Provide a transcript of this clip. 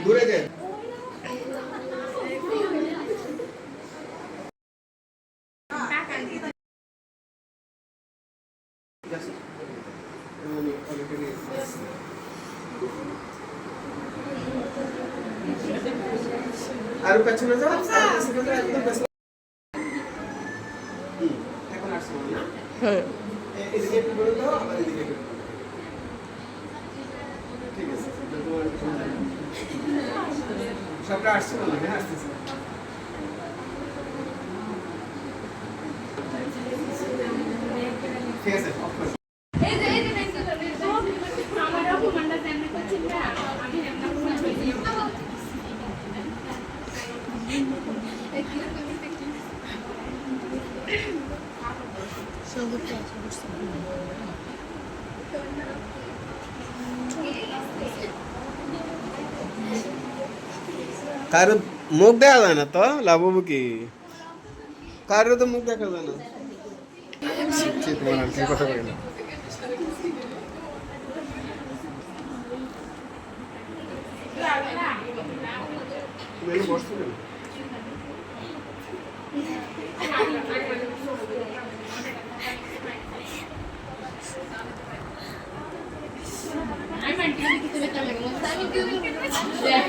ঘুরে দেন আর পেছনে যাও একদম এখন আসছে না হ্যাঁ এদিকে একটু বলে দাও আবার এদিকে একটু ঠিক আছে সবটা আসছে না হ্যাঁ আসতেছে ঠিক আছে এই যে আমার রকমান্ডা সামনে করছেন না আমি আপনাকে বলছি কারো মুখ দেখা যায় না তো লাভবো কি কারো তো মুখ দেখা যায় না কথা বলি না I'm